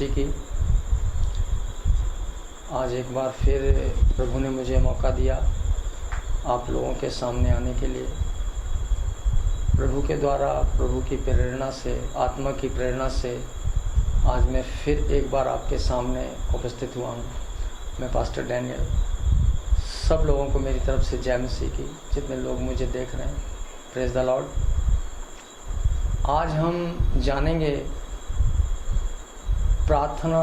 मसीह की। आज एक बार फिर प्रभु ने मुझे मौका दिया आप लोगों के सामने आने के लिए। प्रभु के द्वारा, प्रभु की प्रेरणा से, आत्मा की प्रेरणा से आज मैं फिर एक बार आपके सामने उपस्थित हुआ हूँ। मैं पास्टर डैनियल। सब लोगों को मेरी तरफ से जय मसीह की, जितने लोग मुझे देख रहे हैं। Praise the Lord. आज हम जानेंगे प्रार्थना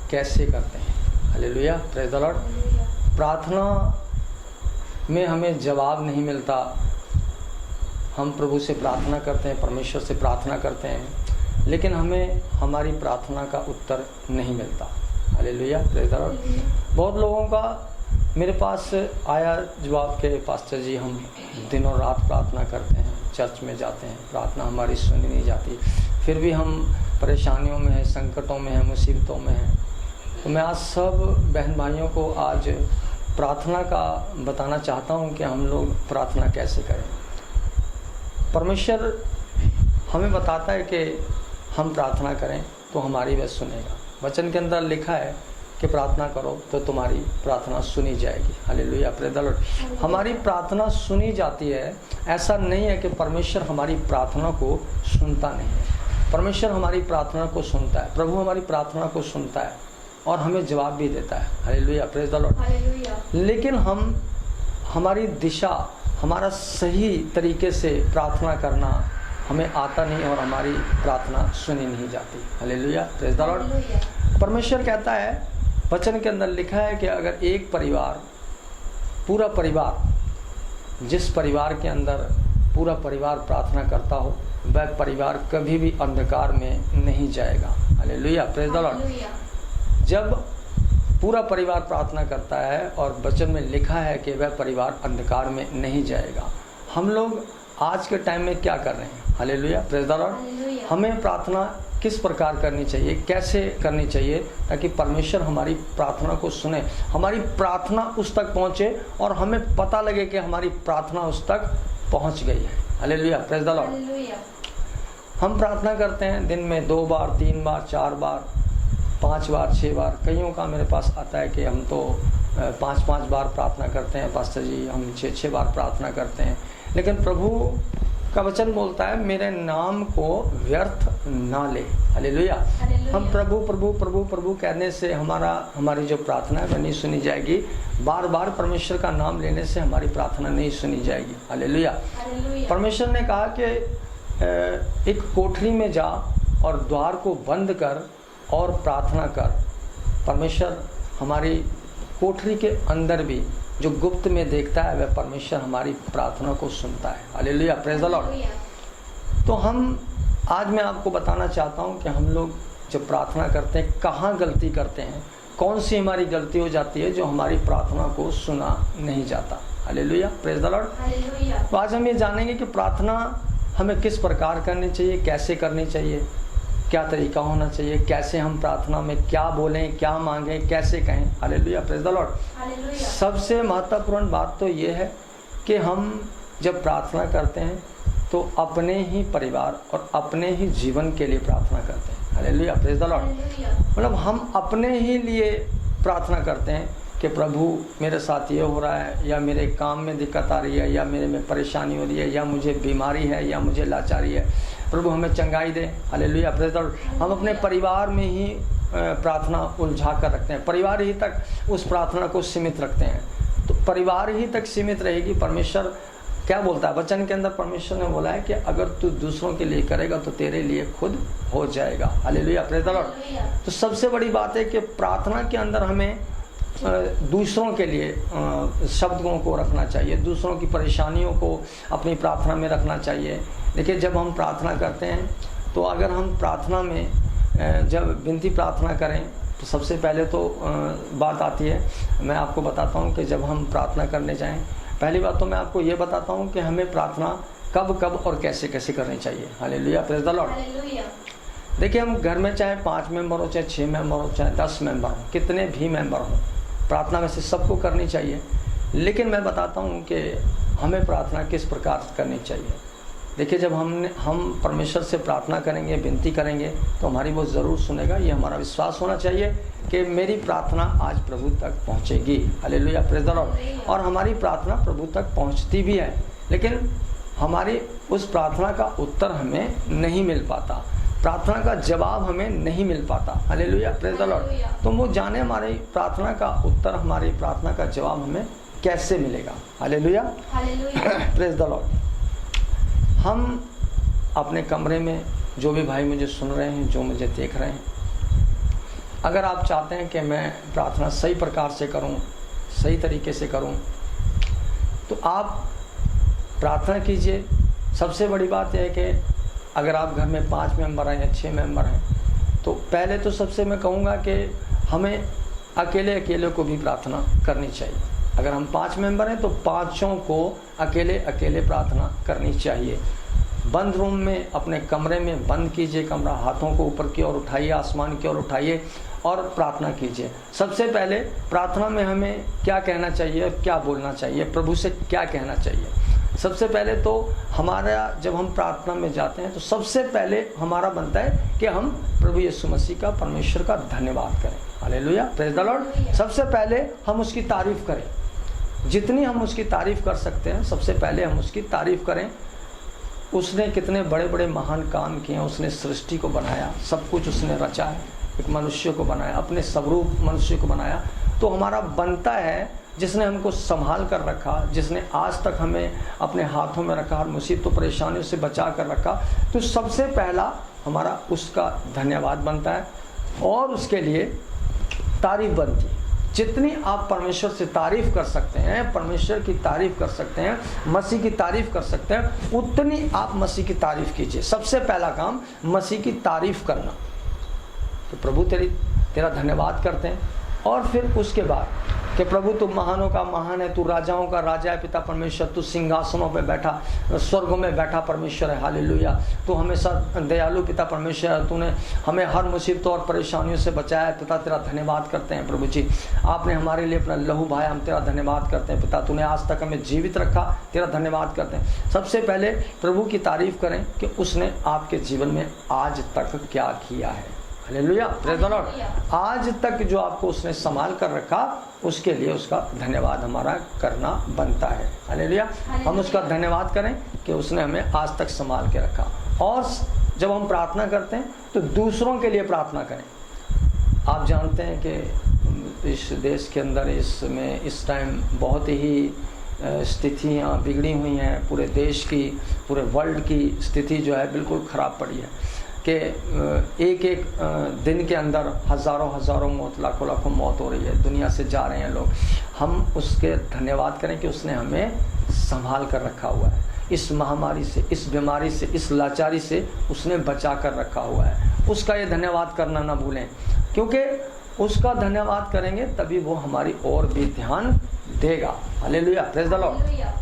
कैसे करते हैं। Hallelujah, praise the Lord. प्रार्थना में हमें जवाब नहीं मिलता। हम प्रभु से प्रार्थना करते हैं, परमेश्वर से प्रार्थना करते हैं, लेकिन हमें हमारी प्रार्थना का उत्तर नहीं मिलता। Hallelujah, praise the Lord. बहुत लोगों का मेरे पास आया जवाब के पास्टर जी हम दिन और रात प्रार्थना करते हैं, चर्च में जाते हैं, प्रार्थना हमारी सुनी नहीं जाती, फिर भी हम परेशानियों में हैं, संकटों में हैं, मुसीबतों में हैं। तो मैं आज सब बहन भाइयों को आज प्रार्थना का बताना चाहता हूं कि हम लोग प्रार्थना कैसे करें। परमेश्वर हमें बताता है कि हम प्रार्थना करें तो हमारी वह सुनेगा। वचन के अंदर लिखा है कि प्रार्थना करो तो तुम्हारी प्रार्थना सुनी जाएगी। Hallelujah, praise the Lord. हमारी प्रार्थना सुनी जाती है। ऐसा नहीं है कि परमेश्वर हमारी प्रार्थना को सुनता नहीं है। परमेश्वर हमारी प्रार्थना को सुनता है। प्रभु हमारी प्रार्थना को सुनता है और हमें जवाब भी देता है। Hallelujah, praise the Lord. लेकिन हमारी दिशा, हमारा सही तरीके से प्रार्थना करना हमें आता नहीं और हमारी प्रार्थना सुनी नहीं जाती। Hallelujah, praise the Lord. परमेश्वर कहता है, वचन के अंदर लिखा है कि अगर एक परिवार, पूरा परिवार, जिस परिवार के अंदर पूरा परिवार प्रार्थना करता हो, वह परिवार कभी भी अंधकार में नहीं जाएगा। Hallelujah, praise the Lord. जब पूरा परिवार प्रार्थना करता है और वचन में लिखा है कि वह परिवार अंधकार में नहीं जाएगा। हम लोग आज के टाइम में क्या कर रहे हैं? Hallelujah, praise the Lord. हमें प्रार्थना किस प्रकार करनी चाहिए, कैसे करनी चाहिए, ताकि परमेश्वर हमारी प्रार्थना को सुने, हमारी प्रार्थना उस तक पहुंचे और हमें पता लगे कि हमारी प्रार्थना उस तक पहुंच गई है। Hallelujah, praise the Lord. हम प्रार्थना करते हैं दिन में 2 बार, 3 बार, 4 बार, 5 बार, 6 बार। कईयों का मेरे पास आता है कि हम तो 5-5 बार प्रार्थना करते हैं पास्टर जी, हम 6-6 बार प्रार्थना करते हैं। लेकिन प्रभु का वचन बोलता है मेरे नाम को व्यर्थ ना ले। हालेलुया। हम प्रभु प्रभु प्रभु प्रभु कहने से हमारी जो प्रार्थना है वह नहीं सुनी जाएगी। बार बार परमेश्वर का नाम लेने से हमारी प्रार्थना नहीं सुनी जाएगी। हालेलुया। परमेश्वर ने कहा कि एक कोठरी में जा और द्वार को बंद कर और प्रार्थना कर। परमेश्वर हमारी कोठरी के अंदर भी जो गुप्त में देखता है वह परमेश्वर हमारी प्रार्थना को सुनता है। Hallelujah, praise the Lord. तो आज मैं आपको बताना चाहता हूं कि हम लोग जब प्रार्थना करते हैं कहाँ गलती करते हैं, कौन सी हमारी गलती हो जाती है जो हमारी प्रार्थना को सुना नहीं जाता। Hallelujah, praise the Lord. तो आज हम ये जानेंगे कि प्रार्थना हमें किस प्रकार करनी चाहिए, कैसे करनी चाहिए, क्या तरीका होना चाहिए, कैसे हम प्रार्थना में क्या बोलें, क्या मांगें, कैसे कहें। Hallelujah, praise the Lord. सबसे महत्वपूर्ण बात तो ये है कि हम जब प्रार्थना करते हैं तो अपने ही परिवार और अपने ही जीवन के लिए प्रार्थना करते हैं। Hallelujah, praise the Lord. मतलब हम अपने ही लिए प्रार्थना करते हैं कि प्रभु मेरे साथ ये हो रहा है, या मेरे काम में दिक्कत आ रही है, या मेरे में परेशानी हो रही है, या मुझे बीमारी है, या मुझे लाचारी है, प्रभु हमें चंगाई दे। Hallelujah, praise the Lord. हम अपने परिवार में ही प्रार्थना उलझा कर रखते हैं, परिवार ही तक उस प्रार्थना को सीमित रखते हैं। तो परिवार ही तक सीमित रहेगी। परमेश्वर क्या बोलता है वचन के अंदर? परमेश्वर ने बोला है कि अगर तू दूसरों के लिए करेगा तो तेरे लिए खुद हो जाएगा। Hallelujah, praise the Lord. तो सबसे बड़ी बात है कि प्रार्थना के अंदर हमें दूसरों के लिए शब्दों को रखना चाहिए, दूसरों की परेशानियों को अपनी प्रार्थना में रखना चाहिए। देखिए, जब हम प्रार्थना करते हैं तो अगर हम प्रार्थना में जब विनती प्रार्थना करें तो सबसे पहले तो बात आती है, मैं आपको बताता हूं कि जब हम प्रार्थना करने जाएं, पहली बात तो मैं आपको ये बताता हूं कि हमें प्रार्थना कब कब और कैसे कैसे करनी चाहिए। Hallelujah, praise the Lord. देखिए, हम घर में चाहे 5 मेंबर हो, चाहे 6 मेंबर हो, चाहे 10 मेंबर हो, कितने भी मेंबर हो, प्रार्थना में से सबको करनी चाहिए। लेकिन मैं बताता हूँ कि हमें प्रार्थना किस प्रकार करनी चाहिए। देखिए, जब हम परमेश्वर से प्रार्थना करेंगे, विनती करेंगे, तो हमारी वो ज़रूर सुनेगा। ये हमारा विश्वास होना चाहिए कि मेरी प्रार्थना आज प्रभु तक पहुँचेगी। Hallelujah, praise the Lord. और हमारी प्रार्थना प्रभु तक पहुँचती भी है, लेकिन हमारी उस प्रार्थना का उत्तर हमें नहीं मिल पाता, प्रार्थना का जवाब हमें नहीं मिल पाता। Hallelujah, praise the Lord. तो वो जाने हमारी प्रार्थना का उत्तर, हमारी प्रार्थना का जवाब हमें कैसे मिलेगा। Hallelujah, praise the Lord. हम अपने कमरे में, जो भी भाई मुझे सुन रहे हैं, जो मुझे देख रहे हैं, अगर आप चाहते हैं कि मैं प्रार्थना सही प्रकार से करूं, सही तरीके से करूं, तो आप प्रार्थना कीजिए। सबसे बड़ी बात यह है कि अगर आप घर में 5 मेंबर हैं या 6 मेंबर हैं, तो पहले तो सबसे मैं कहूँगा कि हमें अकेले को भी प्रार्थना करनी चाहिए। अगर हम 5 मेंबर हैं तो 5 को अकेले प्रार्थना करनी चाहिए। बंद रूम में, अपने कमरे में बंद कीजिए कमरा, हाथों को ऊपर की ओर उठाइए, आसमान की ओर उठाइए और प्रार्थना कीजिए। सबसे पहले प्रार्थना में हमें क्या कहना चाहिए, क्या बोलना चाहिए, प्रभु से क्या कहना चाहिए। सबसे पहले तो हमारा, जब हम प्रार्थना में जाते हैं तो सबसे पहले हमारा बनता है कि हम प्रभु यीशु मसीह का, परमेश्वर का धन्यवाद करें। Hallelujah, praise the Lord. सबसे पहले हम उसकी तारीफ़ करें, जितनी हम उसकी तारीफ़ कर सकते हैं, सबसे पहले हम उसकी तारीफ़ करें। उसने कितने बड़े बड़े महान काम किए हैं। उसने सृष्टि को बनाया, सब कुछ उसने रचा है, एक मनुष्य को बनाया, अपने स्वरूप मनुष्य को बनाया। तो हमारा बनता है, जिसने हमको संभाल कर रखा, जिसने आज तक हमें अपने हाथों में रखा और मुसीबतों परेशानियों से बचा कर रखा, तो सबसे पहला हमारा उसका धन्यवाद बनता है और उसके लिए तारीफ़ बनती है। जितनी आप परमेश्वर से तारीफ़ कर सकते हैं, परमेश्वर की तारीफ़ कर सकते हैं, मसीह की तारीफ़ कर सकते हैं, उतनी आप मसीह की तारीफ़ कीजिए। सबसे पहला काम मसीह की तारीफ़ करना। तो प्रभु तेरा धन्यवाद करते हैं, और फिर उसके बाद कि प्रभु तू महानों का महान है, तू राजाओं का राजा है पिता परमेश्वर, तू सिंहासनों पे बैठा, स्वर्गों में बैठा परमेश्वर है। हालेलुया, तू हमेशा दयालु पिता परमेश्वर है, तूने हमें हर मुसीबतों और परेशानियों से बचाया है पिता, तेरा धन्यवाद करते हैं प्रभु जी। आपने हमारे लिए अपना लहू बहाया, हम तेरा धन्यवाद करते हैं पिता, तूने आज तक हमें जीवित रखा, तेरा धन्यवाद करते हैं। सबसे पहले प्रभु की तारीफ़ करें कि उसने आपके जीवन में आज तक क्या किया है। Hallelujah, praise the Lord. आज तक जो आपको उसने संभाल कर रखा, उसके लिए उसका धन्यवाद हमारा करना बनता है। हालेलुया, हम उसका धन्यवाद करें कि उसने हमें आज तक संभाल के रखा। और जब हम प्रार्थना करते हैं तो दूसरों के लिए प्रार्थना करें। आप जानते हैं कि इस देश के अंदर इस टाइम बहुत ही स्थितियाँ बिगड़ी हुई हैं। पूरे देश की, पूरे वर्ल्ड की स्थिति जो है बिल्कुल ख़राब पड़ी है कि एक दिन के अंदर हज़ारों मौत, लाखों मौत हो रही है, दुनिया से जा रहे हैं लोग। हम उसके धन्यवाद करें कि उसने हमें संभाल कर रखा हुआ है, इस महामारी से, इस बीमारी से, इस लाचारी से उसने बचा कर रखा हुआ है। उसका ये धन्यवाद करना ना भूलें, क्योंकि उसका धन्यवाद करेंगे तभी वो हमारी ओर भी ध्यान देगा। Hallelujah, praise the Lord.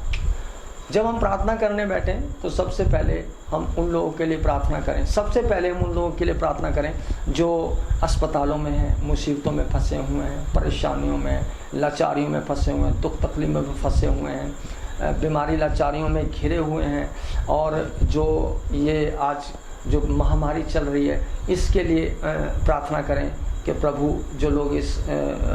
जब हम प्रार्थना करने बैठें तो सबसे पहले हम उन लोगों के लिए प्रार्थना करें। सबसे पहले हम उन लोगों के लिए प्रार्थना करें जो अस्पतालों में हैं, मुसीबतों में फंसे हुए हैं, परेशानियों में, लाचारियों में फंसे हुए हैं, दुख तकलीफ में फंसे हुए हैं, बीमारी लाचारियों में घिरे हुए हैं। और जो ये आज जो महामारी चल रही है, इसके लिए प्रार्थना करें कि प्रभु जो लोग इस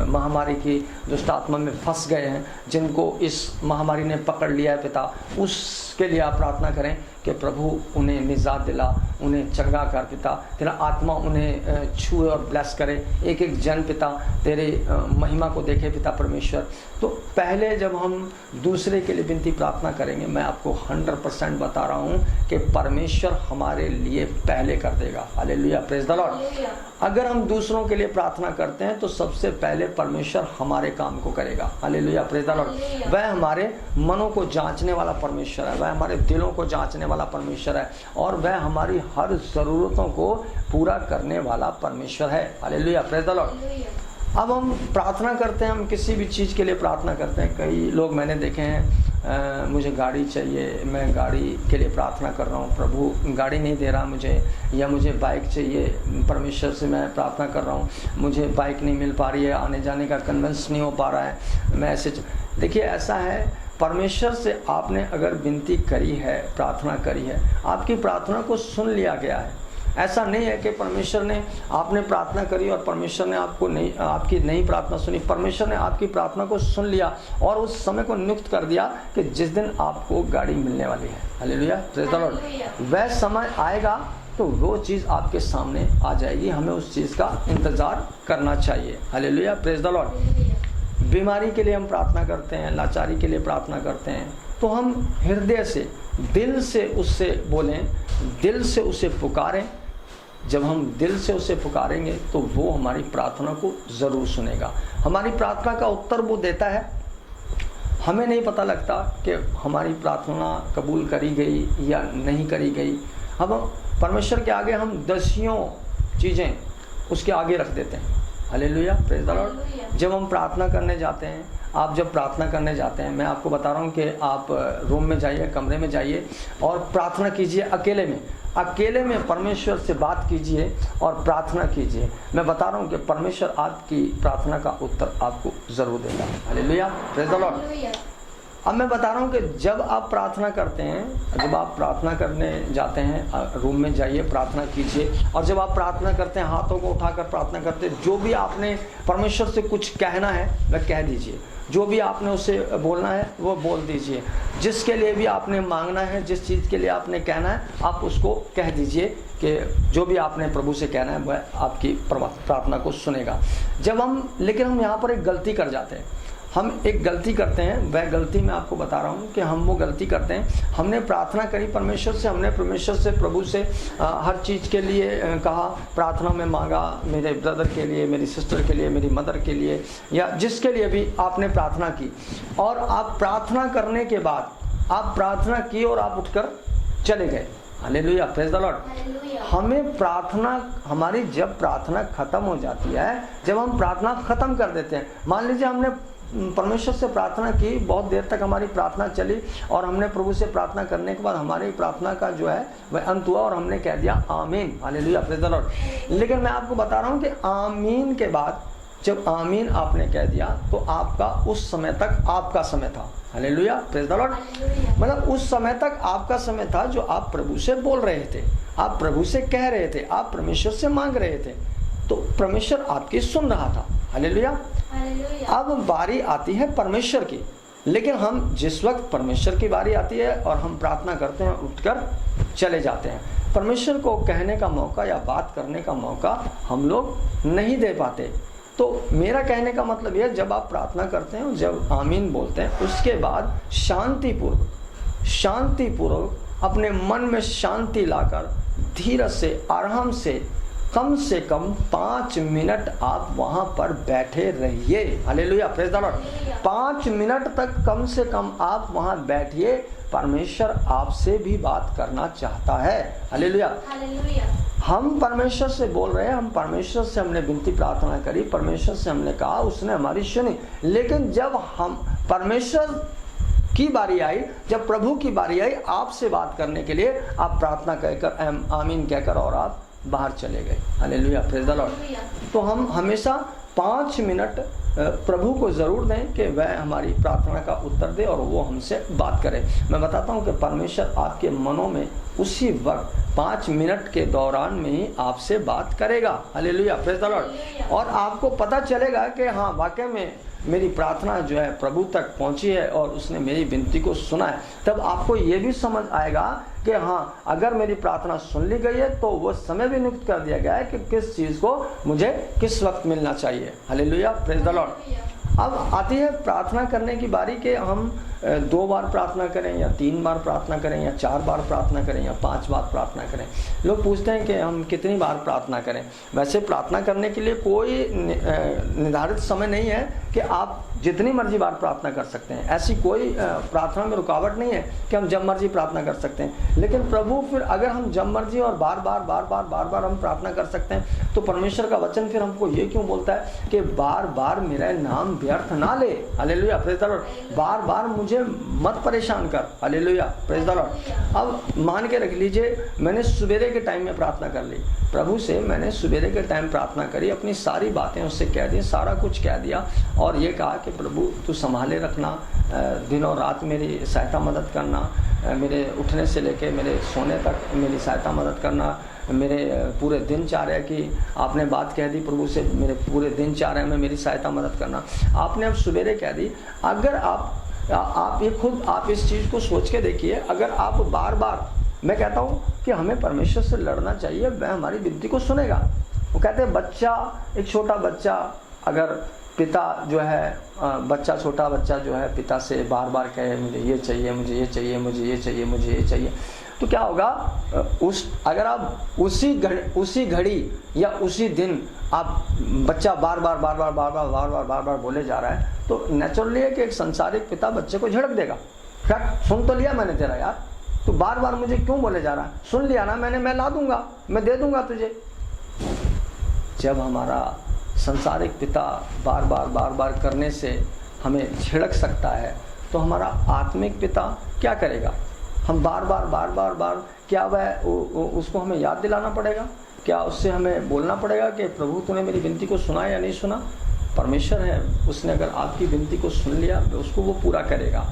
महामारी की दुष्ट आत्मा में फंस गए हैं, जिनको इस महामारी ने पकड़ लिया है पिता, उसके लिए आप प्रार्थना करें कि प्रभु उन्हें निजात दिला, उन्हें चंगा कर पिता, तेरा आत्मा उन्हें छुए और ब्लेस करे। एक एक जन पिता तेरे महिमा को देखे पिता परमेश्वर। तो पहले जब हम दूसरे के लिए विनती प्रार्थना करेंगे, मैं आपको 100% बता रहा हूँ कि परमेश्वर हमारे लिए पहले कर देगा। Hallelujah, praise the Lord. अगर हम दूसरों के लिए प्रार्थना करते हैं तो सबसे पहले परमेश्वर हमारे काम को करेगा। Hallelujah, praise the Lord. वह हमारे मनों को जांचने वाला परमेश्वर है, वह हमारे दिलों को जांचने वाला परमेश्वर है, और वह हमारी हर ज़रूरतों को पूरा करने वाला परमेश्वर है। Hallelujah, praise the Lord. अब हम प्रार्थना करते हैं, हम किसी भी चीज़ के लिए प्रार्थना करते हैं। कई लोग मैंने देखे हैं, मुझे गाड़ी चाहिए, मैं गाड़ी के लिए प्रार्थना कर रहा हूँ, प्रभु गाड़ी नहीं दे रहा मुझे, या मुझे बाइक चाहिए, परमेश्वर से मैं प्रार्थना कर रहा हूँ, मुझे बाइक नहीं मिल पा रही है, आने जाने का कन्वेंस नहीं हो पा रहा है, मैं ऐसे। देखिए, ऐसा है परमेश्वर से आपने अगर विनती करी है, प्रार्थना करी है, आपकी प्रार्थना को सुन लिया गया है। ऐसा नहीं है कि परमेश्वर ने, आपने प्रार्थना करी और परमेश्वर ने आपकी नहीं प्रार्थना सुनी। परमेश्वर ने आपकी प्रार्थना को सुन लिया और उस समय को नियुक्त कर दिया कि जिस दिन आपको गाड़ी मिलने वाली है। Hallelujah, praise the Lord. वह समय आएगा तो वो चीज़ आपके सामने आ जाएगी। हमें उस चीज़ का इंतज़ार करना चाहिए। Hallelujah, praise the Lord. बीमारी के लिए हम प्रार्थना करते हैं, लाचारी के लिए प्रार्थना करते हैं, तो हम हृदय से, दिल से उससे बोलें, दिल से उसे पुकारें। जब हम दिल से उसे पुकारेंगे तो वो हमारी प्रार्थना को ज़रूर सुनेगा। हमारी प्रार्थना का उत्तर वो देता है। हमें नहीं पता लगता कि हमारी प्रार्थना कबूल करी गई या नहीं करी गई। अब परमेश्वर के आगे हम दसियों चीज़ें उसके आगे रख देते हैं। Hallelujah, praise the Lord. जब हम प्रार्थना करने जाते हैं, आप जब प्रार्थना करने जाते हैं, मैं आपको बता रहा हूँ कि आप रूम में जाइए, कमरे में जाइए और प्रार्थना कीजिए अकेले में। अकेले में परमेश्वर से बात कीजिए और प्रार्थना कीजिए। मैं बता रहा हूँ कि परमेश्वर आपकी प्रार्थना का उत्तर आपको ज़रूर देगा। Hallelujah, praise the Lord. अब मैं बता रहा हूँ कि जब आप प्रार्थना करते हैं, जब आप प्रार्थना करने जाते हैं, रूम में जाइए, प्रार्थना कीजिए। और जब आप प्रार्थना करते हैं, हाथों को उठाकर प्रार्थना करते हैं, जो भी आपने परमेश्वर से कुछ कहना है वह कह दीजिए। जो भी आपने उसे बोलना है वो बोल दीजिए। जिसके लिए भी आपने मांगना है, जिस चीज़ के लिए आपने कहना है, आप उसको कह दीजिए कि जो भी आपने प्रभु से कहना है वह आपकी प्रार्थना को सुनेगा। लेकिन हम यहाँ पर एक गलती कर जाते हैं। हम एक गलती करते हैं, वह गलती मैं आपको बता रहा हूँ कि हम वो गलती करते हैं। हमने प्रार्थना करी परमेश्वर से, हमने परमेश्वर से, प्रभु से हर चीज़ के लिए कहा, प्रार्थना में मांगा, मेरे ब्रदर के लिए, मेरी सिस्टर के लिए, मेरी मदर के लिए, या जिसके लिए भी आपने प्रार्थना की। और आप प्रार्थना करने के बाद आप प्रार्थना की और आप उठकर चले गए। Hallelujah, praise the Lord. हमें प्रार्थना, हमारी जब प्रार्थना खत्म हो जाती है, जब हम प्रार्थना खत्म कर देते हैं, मान लीजिए हमने परमेश्वर से प्रार्थना की, बहुत देर तक हमारी प्रार्थना चली और हमने प्रभु से प्रार्थना करने के बाद हमारी प्रार्थना का जो है वह अंत हुआ और हमने कह दिया आमीन। Hallelujah, praise the Lord. लेकिन मैं आपको बता रहा हूँ कि आमीन के बाद, जब आमीन आपने कह दिया तो आपका उस समय तक आपका समय था। Hallelujah, praise the Lord. मतलब उस समय तक आपका समय था जो आप प्रभु से बोल रहे थे, आप प्रभु से कह रहे थे, आप परमेश्वर से मांग रहे थे, तो परमेश्वर आपकी सुन रहा था। हालेलुया। अब बारी आती है परमेश्वर की। लेकिन हम जिस वक्त परमेश्वर की बारी आती है और हम प्रार्थना करते हैं, उठकर चले जाते हैं। परमेश्वर को कहने का मौका या बात करने का मौका हम लोग नहीं दे पाते। तो मेरा कहने का मतलब यह, जब आप प्रार्थना करते हैं, जब आमीन बोलते हैं, उसके बाद शांतिपूर्वक अपने मन में शांति लाकर धीरज से, आराम से, कम से कम 5 मिनट आप वहाँ पर बैठे रहिए। Hallelujah, praise the Lord. 5 minute तक कम से कम आप वहाँ बैठिए। परमेश्वर आपसे भी बात करना चाहता है। हालेलुया। हम परमेश्वर से बोल रहे हैं, हम परमेश्वर से हमने विनती प्रार्थना करी, परमेश्वर से हमने कहा, उसने हमारी सुनी। लेकिन जब हम परमेश्वर की बारी आई, जब प्रभु की बारी आई आपसे बात करने के लिए, आप प्रार्थना कहकर आमीन कहकर और आप बाहर चले गए। Hallelujah, praise the Lord. तो हम हमेशा 5 मिनट प्रभु को ज़रूर दें कि वह हमारी प्रार्थना का उत्तर दे और वो हमसे बात करे। मैं बताता हूँ कि परमेश्वर आपके मनों में उसी वक्त 5 मिनट के दौरान में ही आपसे बात करेगा। Hallelujah, praise the Lord. और आपको पता चलेगा कि हाँ, वाकई में मेरी प्रार्थना जो है प्रभु तक पहुंची है और उसने मेरी विनती को सुना है। तब आपको ये भी समझ आएगा कि हाँ, अगर मेरी प्रार्थना सुन ली गई है तो वो समय भी नियुक्त कर दिया गया है कि किस चीज़ को मुझे किस वक्त मिलना चाहिए। Hallelujah, praise the Lord. अब आती है प्रार्थना करने की बारी कि हम 2 बार प्रार्थना करें या 3 बार प्रार्थना करें या 4 बार प्रार्थना करें या 5 बार प्रार्थना करें। लोग पूछते हैं कि हम कितनी बार प्रार्थना करें। वैसे प्रार्थना करने के लिए कोई निर्धारित समय नहीं है कि आप जितनी मर्जी बार प्रार्थना कर सकते हैं। ऐसी कोई प्रार्थना में रुकावट नहीं है कि हम जब मर्जी प्रार्थना कर सकते हैं। लेकिन प्रभु फिर अगर हम जब मर्जी और बार बार हम प्रार्थना कर सकते हैं, तो परमेश्वर का वचन फिर हमको ये क्यों बोलता है कि बार बार मेरा नाम व्यर्थ ना ले। Hallelujah, praise the Lord. बार बार मुझे मत परेशान कर। Hallelujah, praise the Lord. अब मान के रख लीजिए मैंने सवेरे के टाइम में प्रार्थना कर ली प्रभु से, मैंने सवेरे के टाइम प्रार्थना करी, अपनी सारी बातें उससे कह दी, सारा कुछ कह दिया और ये कहा कि प्रभु तू संभाले रखना, दिन और रात मेरी सहायता मदद करना, मेरे उठने से लेके मेरे सोने तक मेरी सहायता मदद करना, मेरे पूरे दिनचर्या की आपने बात कह दी प्रभु से, मेरे पूरे दिनचर्या में मेरी सहायता मदद करना आपने अब सवेरे कह दी। अगर आप ये खुद आप इस चीज़ को सोच के देखिए, अगर आप बार बार, मैं कहता हूँ कि हमें परमेश्वर से लड़ना चाहिए, वह हमारी विनती को सुनेगा। वो कहते हैं बच्चा, एक छोटा बच्चा अगर पिता जो है बच्चा, छोटा बच्चा जो है पिता से बार बार कहे मुझे ये चाहिए, मुझे ये चाहिए, मुझे ये चाहिए, मुझे ये चाहिए, तो क्या होगा, अगर आप उसी घड़ी या उसी दिन आप बच्चा बार बार बोले जा रहा है, तो नेचुरली है कि एक संसारिक पिता बच्चे को झड़क देगा। क्या सुन तो लिया मैंने तेरा यार, तो बार बार मुझे क्यों बोले जा रहा है, सुन लिया ना मैंने, मैं ला दूंगा, मैं दे दूंगा तुझे। जब हमारा संसारिक पिता बार बार करने से हमें झिड़क सकता है, तो हमारा आत्मिक पिता क्या करेगा, हम बार बार क्या वह उसको हमें याद दिलाना पड़ेगा, क्या उससे हमें बोलना पड़ेगा कि प्रभु तूने मेरी विनती को सुना या नहीं सुना। परमेश्वर है, उसने अगर आपकी विनती को सुन लिया तो उसको वो पूरा करेगा।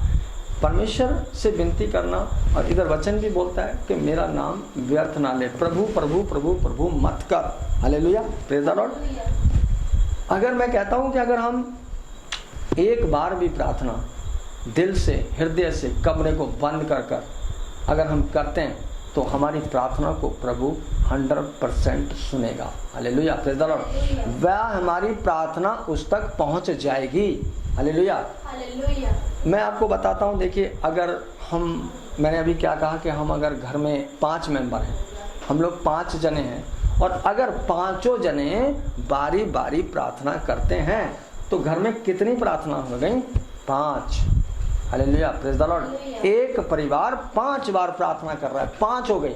परमेश्वर से विनती करना, और इधर वचन भी बोलता है कि मेरा नाम व्यर्थ ना ले, प्रभु प्रभु प्रभु प्रभु मत कर। Hallelujah, praise the Lord. अगर मैं कहता हूँ कि अगर हम एक बार भी प्रार्थना दिल से, हृदय से, कमरे को बंद कर अगर हम करते हैं, तो हमारी प्रार्थना को प्रभु 100% सुनेगा। Hallelujah, praise the Lord. वह हमारी प्रार्थना उस तक पहुंच जाएगी। Hallelujah, hallelujah. मैं आपको बताता हूं, देखिए अगर मैंने अभी क्या कहा कि हम अगर घर में 5 मेंबर हैं, हम लोग 5 जने हैं, और अगर 5 जने बारी बारी प्रार्थना करते हैं, तो घर में कितनी प्रार्थना हो गई, 5। Hallelujah, praise the Lord. एक परिवार 5 बार प्रार्थना कर रहा है, 5 हो गई।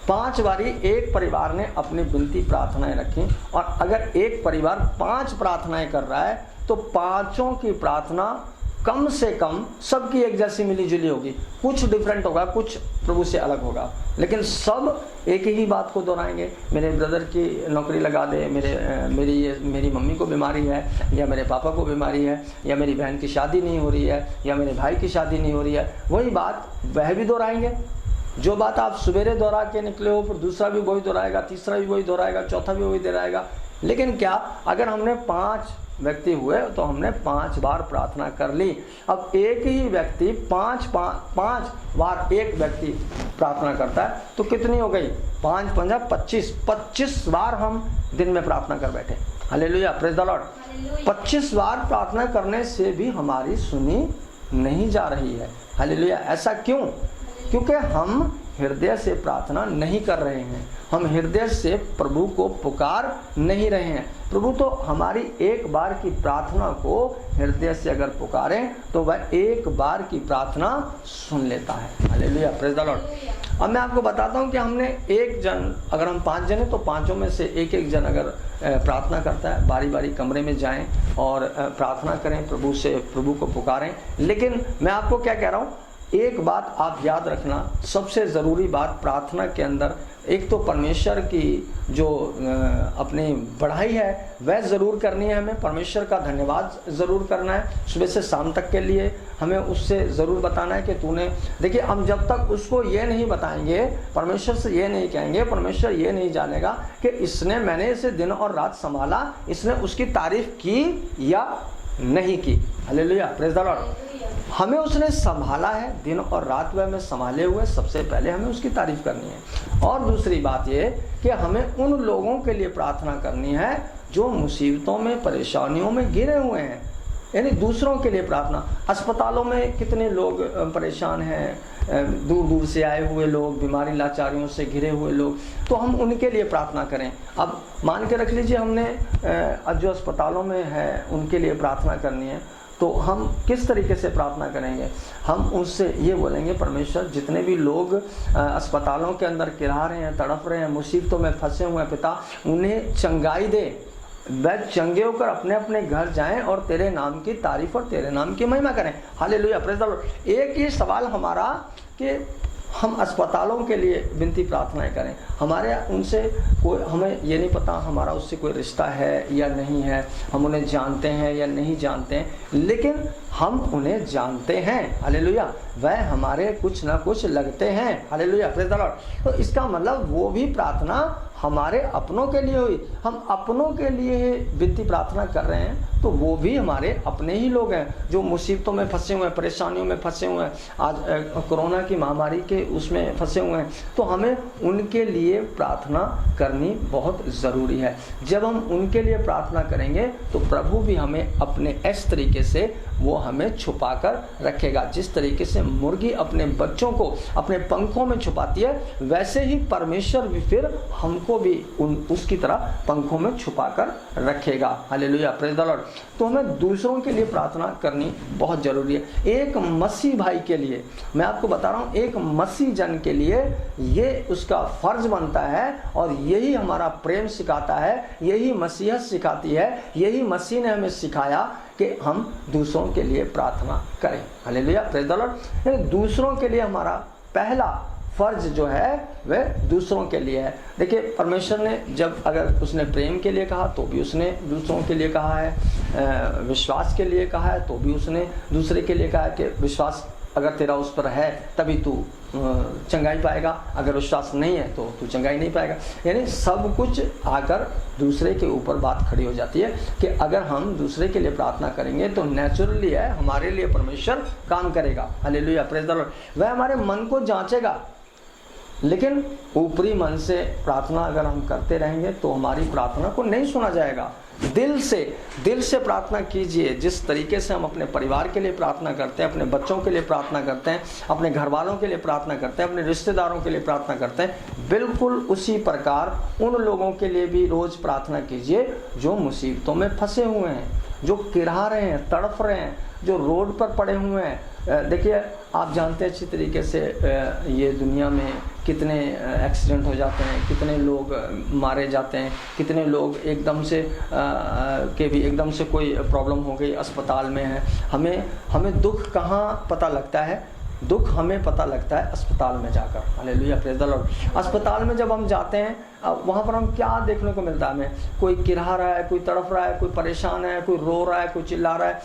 5 बारी एक परिवार ने अपनी विनती प्रार्थनाएं रखी, और अगर एक परिवार 5 प्रार्थनाएं कर रहा है, तो 5 की प्रार्थना कम से कम सबकी एक जैसी मिली जुली होगी। कुछ डिफरेंट होगा, कुछ प्रभु से अलग होगा, लेकिन सब एक ही बात को दोहराएंगे। मेरे ब्रदर की नौकरी लगा दे, मेरी मम्मी को बीमारी है, या मेरे पापा को बीमारी है, या मेरी बहन की शादी नहीं हो रही है, या मेरे भाई की शादी नहीं हो रही है, वही बात वह भी दोहराएंगे। जो बात आप सवेरे दोहरा के निकले हो, फिर दूसरा भी वही दोहराएगा, तीसरा भी वही दोहराएगा, चौथा भी वही दोहराएगा। लेकिन क्या, अगर हमने 5 व्यक्ति हुए तो हमने 5 बार प्रार्थना कर ली। अब एक ही व्यक्ति 5 बार एक व्यक्ति प्रार्थना करता है, तो कितनी हो गई, 5 × 5 = 25 बार हम दिन में प्रार्थना कर बैठे। Hallelujah, praise the Lord. 25 बार प्रार्थना करने से भी हमारी सुनी नहीं जा रही है। हालेलुया, ऐसा क्यों? क्योंकि हम हृदय से प्रार्थना नहीं कर रहे हैं, हम हृदय से प्रभु को पुकार नहीं रहे हैं। प्रभु तो हमारी एक बार की प्रार्थना को हृदय से अगर पुकारें, तो वह एक बार की प्रार्थना सुन लेता है। Hallelujah, praise the Lord. अब मैं आपको बताता हूँ कि हमने एक जन, अगर हम 5 जन हैं, तो 5 में से एक जन अगर प्रार्थना करता है, बारी बारी कमरे में जाएं और प्रार्थना करें, प्रभु से, प्रभु को पुकारें। लेकिन मैं आपको क्या कह रहा हूँ, एक बात आप याद रखना, सबसे ज़रूरी बात प्रार्थना के अंदर, एक तो परमेश्वर की जो अपनी बढ़ाई है वह ज़रूर करनी है, हमें परमेश्वर का धन्यवाद ज़रूर करना है, सुबह से शाम तक के लिए हमें उससे ज़रूर बताना है कि तूने, देखिए हम जब तक उसको ये नहीं बताएंगे, परमेश्वर से ये नहीं कहेंगे, परमेश्वर ये नहीं जानेगा कि इसने, मैंने इसे दिन और रात संभाला, इसने उसकी तारीफ़ की या नहीं की। Hallelujah, praise the Lord. हमें उसने संभाला है, दिन और रात वह हमें संभाले हुए, सबसे पहले हमें उसकी तारीफ करनी है। और दूसरी बात ये कि हमें उन लोगों के लिए प्रार्थना करनी है जो मुसीबतों में, परेशानियों में घिरे हुए हैं, यानी दूसरों के लिए प्रार्थना। अस्पतालों में कितने लोग परेशान हैं, दूर दूर से आए हुए लोग, बीमारी लाचारियों से घिरे हुए लोग, तो हम उनके लिए प्रार्थना करें। अब मान के रख लीजिए हमने जो अस्पतालों में है उनके लिए प्रार्थना करनी है, तो हम किस तरीके से प्रार्थना करेंगे? हम उनसे ये बोलेंगे, परमेश्वर जितने भी लोग अस्पतालों के अंदर किरा रहे हैं, तड़प रहे हैं, मुसीबतों में फंसे हुए हैं, पिता उन्हें चंगाई दे, वह चंगे होकर अपने अपने घर जाएं और तेरे नाम की तारीफ और तेरे नाम की महिमा करें। Hallelujah, praise the Lord. एक ही सवाल हमारा कि हम अस्पतालों के लिए विनती प्रार्थनाएं करें। हमारे उनसे कोई, हमें ये नहीं पता हमारा उससे कोई रिश्ता है या नहीं है, हम उन्हें जानते हैं या नहीं जानते हैं, लेकिन हम उन्हें जानते हैं। हालेलुया, वह हमारे कुछ ना कुछ लगते हैं। Hallelujah, praise the Lord. तो इसका मतलब वो भी प्रार्थना हमारे अपनों के लिए हुई। हम अपनों के लिए विनती प्रार्थना कर रहे हैं तो वो भी हमारे अपने ही लोग हैं जो मुसीबतों में फंसे हुए हैं, परेशानियों में फंसे हुए हैं, आज कोरोना की महामारी के उसमें फंसे हुए हैं। तो हमें उनके लिए प्रार्थना करनी बहुत ज़रूरी है। जब हम उनके लिए प्रार्थना करेंगे तो प्रभु भी हमें अपने इस तरीके से वो हमें छुपा कर रखेगा। जिस तरीके से मुर्गी अपने बच्चों को अपने पंखों में छुपाती है, वैसे ही परमेश्वर भी फिर हमको भी उसकी तरह पंखों में छुपा कर रखेगा। Hallelujah, praise the Lord. तो हमें दूसरों के लिए प्रार्थना करनी बहुत ज़रूरी है। एक मसीह भाई के लिए मैं आपको बता रहा हूँ, एक मसीह जन के लिए ये उसका फ़र्ज बनता है और यही हमारा प्रेम सिखाता है, यही मसीहत सिखाती है, यही मसीह ने हमें सिखाया कि हम दूसरों के लिए प्रार्थना करें। Hallelujah, praise the Lord. दूसरों के लिए हमारा पहला फर्ज जो है वह दूसरों के लिए है। देखिए, परमेश्वर ने जब अगर उसने प्रेम के लिए कहा तो भी उसने दूसरों के लिए कहा है, विश्वास के लिए कहा है तो भी उसने दूसरे के लिए कहा है कि विश्वास अगर तेरा उस पर है तभी तू चंगाई पाएगा, अगर विश्वास नहीं है तो तू चंगाई नहीं पाएगा। यानी सब कुछ आकर दूसरे के ऊपर बात खड़ी हो जाती है कि अगर हम दूसरे के लिए प्रार्थना करेंगे तो नेचुरली है हमारे लिए परमेश्वर काम करेगा। Hallelujah, praise the Lord. वह हमारे मन को जांचेगा, लेकिन ऊपरी मन से प्रार्थना अगर हम करते रहेंगे तो हमारी प्रार्थना को नहीं सुना जाएगा। दिल से प्रार्थना कीजिए। जिस तरीके से हम अपने परिवार के लिए प्रार्थना करते हैं, अपने बच्चों के लिए प्रार्थना करते हैं, अपने घर वालों के लिए प्रार्थना करते हैं, अपने रिश्तेदारों के लिए प्रार्थना करते हैं, बिल्कुल उसी प्रकार उन लोगों के लिए भी रोज़ प्रार्थना कीजिए जो मुसीबतों में फंसे हुए हैं, जो किरहा रहे हैं, तड़फ रहे हैं, जो रोड पर पड़े हुए हैं। देखिए, आप जानते हैं अच्छी तरीके से ये दुनिया में कितने एक्सीडेंट हो जाते हैं, कितने लोग मारे जाते हैं, कितने लोग एकदम से एकदम से कोई प्रॉब्लम हो गई, अस्पताल में है। हमें दुख कहाँ पता लगता है? दुख हमें पता लगता है अस्पताल में जाकर। Hallelujah, praise the Lord. अस्पताल में जब हम जाते हैं, वहाँ पर हम क्या देखने को मिलता है? हमें कोई किरहा रहा है, कोई तड़फ रहा है, कोई परेशान है, कोई रो रहा है, कोई चिल्ला रहा है।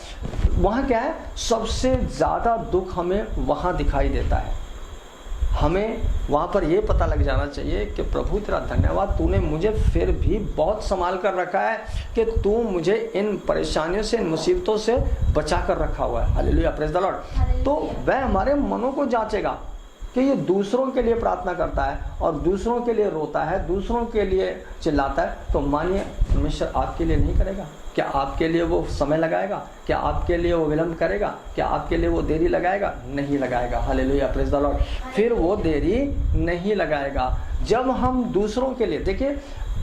वहाँ क्या है? सबसे ज़्यादा दुख हमें वहाँ दिखाई देता है। हमें वहाँ पर ये पता लग जाना चाहिए कि प्रभु तेरा धन्यवाद, तूने मुझे फिर भी बहुत संभाल कर रखा है कि तू मुझे इन परेशानियों से, इन मुसीबतों से बचा कर रखा हुआ है। Hallelujah, praise the Lord. तो वह हमारे मनों को जांचेगा कि ये दूसरों के लिए प्रार्थना करता है और दूसरों के लिए रोता है, दूसरों के लिए चिल्लाता है, तो मानिए परमेश्वर आपके लिए नहीं करेगा? क्या आपके लिए वो समय लगाएगा? क्या आपके लिए वो विलंब करेगा? क्या आपके लिए वो देरी लगाएगा? नहीं लगाएगा। Hallelujah, praise the Lord. फिर वो देरी नहीं लगाएगा। जब हम दूसरों के लिए, देखिए,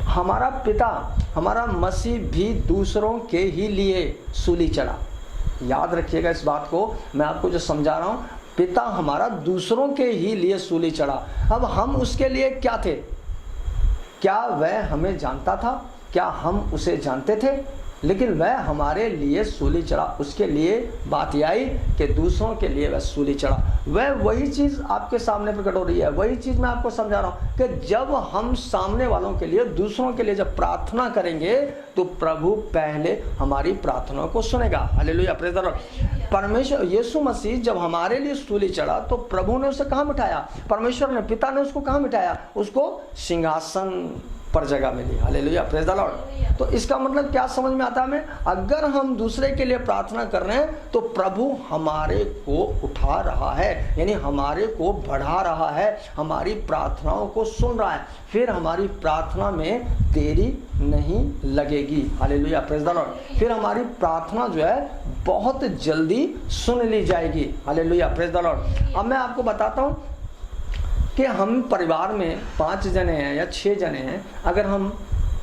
हमारा पिता, हमारा मसीह भी दूसरों के ही लिए सूली चढ़ा। याद रखिएगा इस बात को, मैं आपको जो समझा रहा हूँ, पिता हमारा दूसरों के ही लिए सूली चढ़ा। अब हम उसके लिए क्या थे? क्या वह हमें जानता था? क्या हम उसे जानते थे? लेकिन वह हमारे लिए सूली चढ़ा। उसके लिए बात यह आई कि दूसरों के लिए वह सूली चढ़ा। वह वही चीज़ आपके सामने प्रकट हो रही है, वही चीज़ मैं आपको समझा रहा हूँ कि जब हम सामने वालों के लिए, दूसरों के लिए जब प्रार्थना करेंगे तो प्रभु पहले हमारी प्रार्थना को सुनेगा। Hallelujah, praise the Lord. परमेश्वर यीशु मसीह जब हमारे लिए सूली चढ़ा तो प्रभु ने उसे कहाँ बिठाया? परमेश्वर ने, पिता ने उसको कहाँ बिठाया? उसको सिंहासन पर जगह मिली। Hallelujah, praise the Lord. तो इसका मतलब क्या समझ में आता है हमें? अगर हम दूसरे के लिए प्रार्थना कर रहे हैं तो प्रभु हमारे को उठा रहा है, यानी हमारे को बढ़ा रहा है, हमारी प्रार्थनाओं को सुन रहा है, फिर हमारी प्रार्थना में देरी नहीं लगेगी। Hallelujah, praise the Lord. फिर हमारी प्रार्थना जो है बहुत जल्दी सुन ली जाएगी। Hallelujah, praise the Lord. अब मैं आपको बताता हूँ कि हम परिवार में 5 जने हैं या 6 जने हैं, अगर हम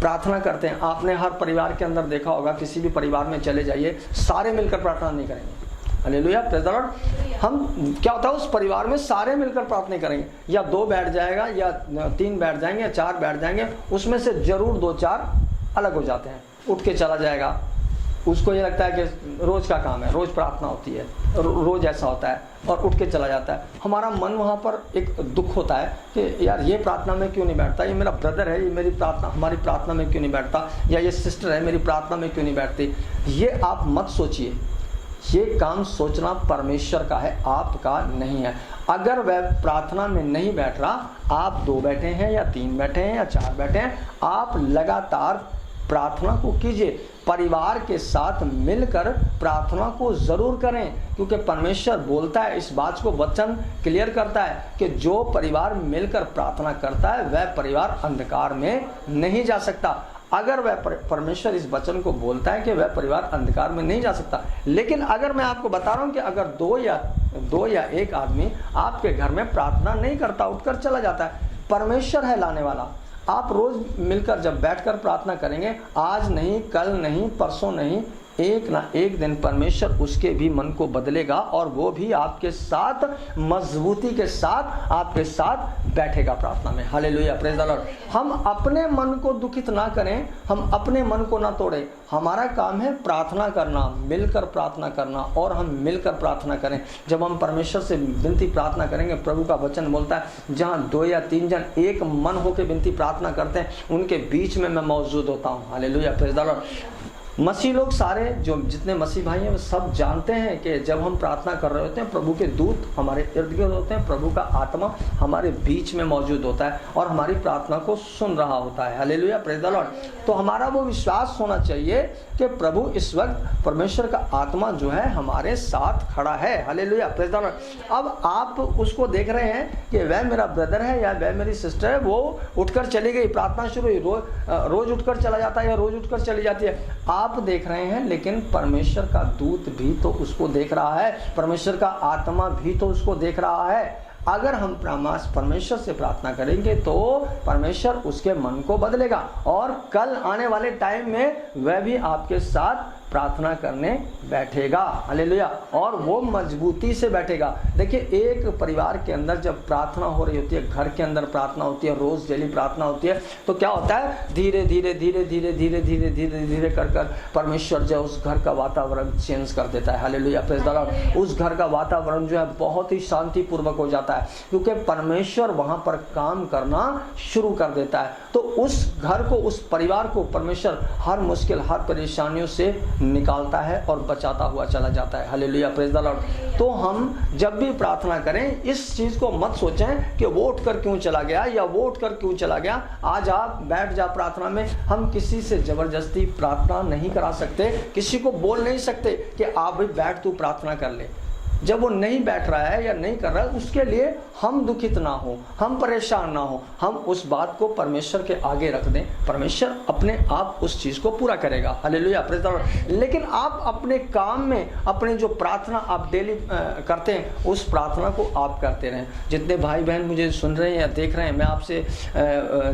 प्रार्थना करते हैं, आपने हर परिवार के अंदर देखा होगा, किसी भी परिवार में चले जाइए, सारे मिलकर प्रार्थना नहीं करेंगे। Hallelujah, praise the Lord. हम क्या होता है, उस परिवार में सारे मिलकर प्रार्थना करेंगे, या 2 बैठ जाएगा, या 3 बैठ जाएंगे, या 4 बैठ जाएंगे, उसमें से जरूर 2-4 अलग हो जाते हैं, उठ के चला जाएगा। उसको ये लगता है कि रोज़ का काम है, रोज़ प्रार्थना होती है, रोज़ ऐसा होता है, और उठ के चला जाता है। हमारा मन वहाँ पर एक दुख होता है कि यार ये प्रार्थना में क्यों नहीं बैठता, ये मेरा ब्रदर है, ये मेरी प्रार्थना हमारी प्रार्थना में क्यों नहीं बैठता, या ये सिस्टर है मेरी प्रार्थना में क्यों नहीं बैठती। ये आप मत सोचिए, ये काम सोचना परमेश्वर का है, आपका नहीं है। अगर वह प्रार्थना में नहीं बैठ रहा, आप 2 बैठे हैं या 3 बैठे हैं या 4 बैठे हैं, आप लगातार प्रार्थना को कीजिए, परिवार के साथ मिलकर प्रार्थना को ज़रूर करें, क्योंकि परमेश्वर बोलता है, इस बात को वचन क्लियर करता है कि जो परिवार मिलकर प्रार्थना करता है वह परिवार अंधकार में नहीं जा सकता। अगर वह परमेश्वर इस वचन को बोलता है कि वह परिवार अंधकार में नहीं जा सकता। लेकिन अगर मैं आपको बता रहा हूँ कि अगर दो या एक आदमी आपके घर में प्रार्थना नहीं करता, उठकर चला जाता है, परमेश्वर है लाने वाला। आप रोज मिलकर जब बैठकर प्रार्थना करेंगे, आज नहीं, कल नहीं, परसों नहीं, एक ना एक दिन परमेश्वर उसके भी मन को बदलेगा और वो भी आपके साथ मजबूती के साथ आपके साथ बैठेगा प्रार्थना में। Hallelujah, praise the Lord. हम अपने मन को दुखित ना करें, हम अपने मन को ना तोड़ें। हमारा काम है प्रार्थना करना, मिलकर प्रार्थना करना, और हम मिलकर प्रार्थना करें। जब हम परमेश्वर से विनती प्रार्थना करेंगे, प्रभु का वचन बोलता है जहाँ 2 या 3 जन एक मन होकर विनती प्रार्थना करते हैं, उनके बीच में मैं मौजूद होता हूँ। Hallelujah, praise the lord. मसीह लोग सारे, जो जितने मसीह भाई हैं, वो सब जानते हैं कि जब हम प्रार्थना कर रहे होते हैं, प्रभु के दूत हमारे इर्द गिर्द होते हैं, प्रभु का आत्मा हमारे बीच में मौजूद होता है और हमारी प्रार्थना को सुन रहा होता है। Hallelujah, praise the Lord. तो हमारा वो विश्वास होना चाहिए कि प्रभु इस वक्त, परमेश्वर का आत्मा जो है हमारे साथ खड़ा है। Hallelujah, praise the Lord. अब आप उसको देख रहे हैं कि वह मेरा ब्रदर है या वह मेरी सिस्टर है, वो उठकर चली गई, प्रार्थना शुरू हुई, रोज उठकर चला जाता है या रोज उठकर चली जाती है, आप देख रहे हैं, लेकिन परमेश्वर का दूत भी तो उसको देख रहा है, परमेश्वर का आत्मा भी तो उसको देख रहा है। अगर हम परमेश्वर से प्रार्थना करेंगे तो परमेश्वर उसके मन को बदलेगा और कल आने वाले टाइम में वह भी आपके साथ प्रार्थना करने बैठेगा। हालेलुया, और वो मजबूती से बैठेगा। देखिए, एक परिवार के अंदर जब प्रार्थना हो रही होती है, घर के अंदर प्रार्थना होती है, रोज डेली प्रार्थना होती है, तो क्या होता है, धीरे धीरे धीरे धीरे धीरे धीरे धीरे धीरे कर परमेश्वर जो उस घर का वातावरण चेंज कर देता है। Hallelujah, praise the Lord. उस घर का वातावरण जो है बहुत ही शांतिपूर्वक हो जाता है, क्योंकि परमेश्वर वहां पर काम करना शुरू कर देता है। तो उस घर को, उस परिवार को परमेश्वर हर मुश्किल, हर परेशानियों से निकालता है और बचाता हुआ चला जाता है। Hallelujah, praise the Lord. तो हम जब भी प्रार्थना करें, इस चीज को मत सोचें कि वो उठकर क्यों चला गया या वो उठकर क्यों चला गया। आज आप बैठ जा प्रार्थना में। हम किसी से जबरदस्ती प्रार्थना नहीं करा सकते, किसी को बोल नहीं सकते कि आप भी बैठ, तू प्रार्थना कर ले। जब वो नहीं बैठ रहा है या नहीं कर रहा है, उसके लिए हम दुखित ना हो, हम परेशान ना हो, हम उस बात को परमेश्वर के आगे रख दें। परमेश्वर अपने आप उस चीज़ को पूरा करेगा। Hallelujah, praise the Lord. लेकिन आप अपने काम में, अपने जो प्रार्थना आप डेली करते हैं, उस प्रार्थना को आप करते रहें। जितने भाई बहन मुझे सुन रहे हैं या देख रहे हैं, मैं आपसे